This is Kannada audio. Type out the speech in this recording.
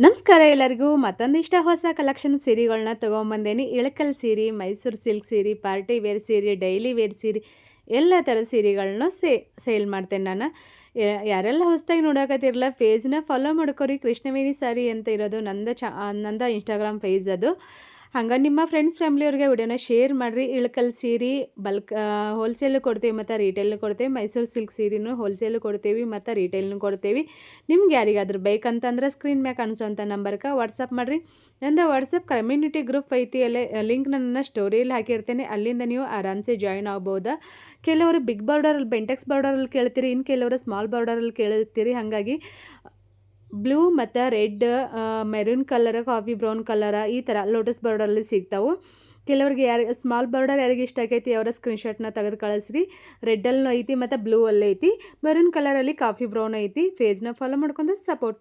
ನಮಸ್ಕಾರ ಎಲ್ಲರಿಗೂ ಮತ್ತೊಂದಿಷ್ಟ ಹೊಸ ಕಲೆಕ್ಷನ್ ಸೀರೆಗಳನ್ನ ತೊಗೊಂಬಂದೇನಿ. ಇಳಕಲ್ ಸೀರೆ, ಮೈಸೂರು ಸಿಲ್ಕ್ ಸೀರೆ, ಪಾರ್ಟಿ ವೇರ್ ಸೀರೆ, ಡೈಲಿ ವೇರ್ ಸೀರೆ ಎಲ್ಲ ಥರದ ಸೀರೆಗಳನ್ನ ಸೇಲ್ ಮಾಡ್ತೇನೆ ನಾನು. ಯಾರೆಲ್ಲ ಹೊಸದಾಗಿ ನೋಡಕತ್ತಿರಲ್ಲ ಪೇಜ್ನ ಫಾಲೋ ಮಾಡ್ಕೊರಿ. ಕೃಷ್ಣವೇಣಿ ಸಾರಿ ಅಂತ ಇರೋದು ನಂದ ಇನ್ಸ್ಟಾಗ್ರಾಮ್ ಪೇಜ್ ಅದು. ಹಂಗೆ ನಿಮ್ಮ ಫ್ರೆಂಡ್ಸ್ ಫ್ಯಾಮ್ಲಿಯವ್ರಿಗೆ ವಿಡಿಯೋನ ಶೇರ್ ಮಾಡಿರಿ. ಇಳಕಲ್ ಸೀರೆ ಬಲ್ಕ್ ಹೋಲ್ಸೇಲು ಕೊಡ್ತೀವಿ ಮತ್ತು ರಿಟೇಲ್ನು ಕೊಡ್ತೀವಿ. ಮೈಸೂರು ಸಿಲ್ಕ್ ಸೀರೆನೂ ಹೋಲ್ಸೇಲು ಕೊಡ್ತೀವಿ ಮತ್ತು ರಿಟೇಲ್ನು ಕೊಡ್ತೀವಿ. ನಿಮ್ಗೆ ಯಾರಿಗಾದ್ರೂ ಬೇಕಂತಂದ್ರೆ ಸ್ಕ್ರೀನ್ ಮ್ಯಾಗ ಕಾಣಿಸೋಂಥ ನಂಬರ್ಗೆ ವಾಟ್ಸಪ್ ಮಾಡಿರಿ. ನಂದು ವಾಟ್ಸಪ್ ಕಮ್ಯುನಿಟಿ ಗ್ರೂಪ್ ಐತಿ, ಅಲ್ಲೇ ಲಿಂಕ್ ನನ್ನ ಸ್ಟೋರಿಯಲ್ಲಿ ಹಾಕಿರ್ತೇನೆ. ಅಲ್ಲಿಂದ ನೀವು ಆರಾಮ್ಸೆ ಜಾಯ್ನ್ ಆಗ್ಬೋದಾ. ಕೆಲವರು ಬಿಗ್ ಬಾರ್ಡರಲ್ಲಿ ಬೆಂಟೆಕ್ಸ್ ಬಾರ್ಡರಲ್ಲಿ ಕೇಳ್ತೀರಿ, ಇನ್ನು ಕೆಲವರು ಸ್ಮಾಲ್ ಬಾರ್ಡರಲ್ಲಿ ಕೇಳ್ತೀರಿ. ಹಾಗಾಗಿ ಬ್ಲೂ ಮತ್ತು red, maroon colour, coffee brown ಕಲರ ಈ ಥರ ಲೋಟಸ್ ಬಾರ್ಡರಲ್ಲಿ ಸಿಗ್ತಾವೆ. ಕೆಲವ್ರಿಗೆ ಸ್ಮಾಲ್ ಬಾರ್ಡರ್ ಯಾರಿಗೆ ಇಷ್ಟ ಆಗೈತಿ ಅವರ ಸ್ಕ್ರೀನ್ಶಾಟ್ನ ತೆಗೆದು ಕಳಿಸ್ರಿ. ರೆಡ್ಡಲ್ಲೂ ಐತಿ ಮತ್ತು ಬ್ಲೂ ಅಲ್ಲಿ ಐತಿ, ಮೆರೂನ್ ಕಲರಲ್ಲಿ ಕಾಫಿ ಬ್ರೌನ್ ಐತಿ. ಪೇಜ್ನ ಫಾಲೋ ಮಾಡ್ಕೊಂಡು ಸಪೋರ್ಟ್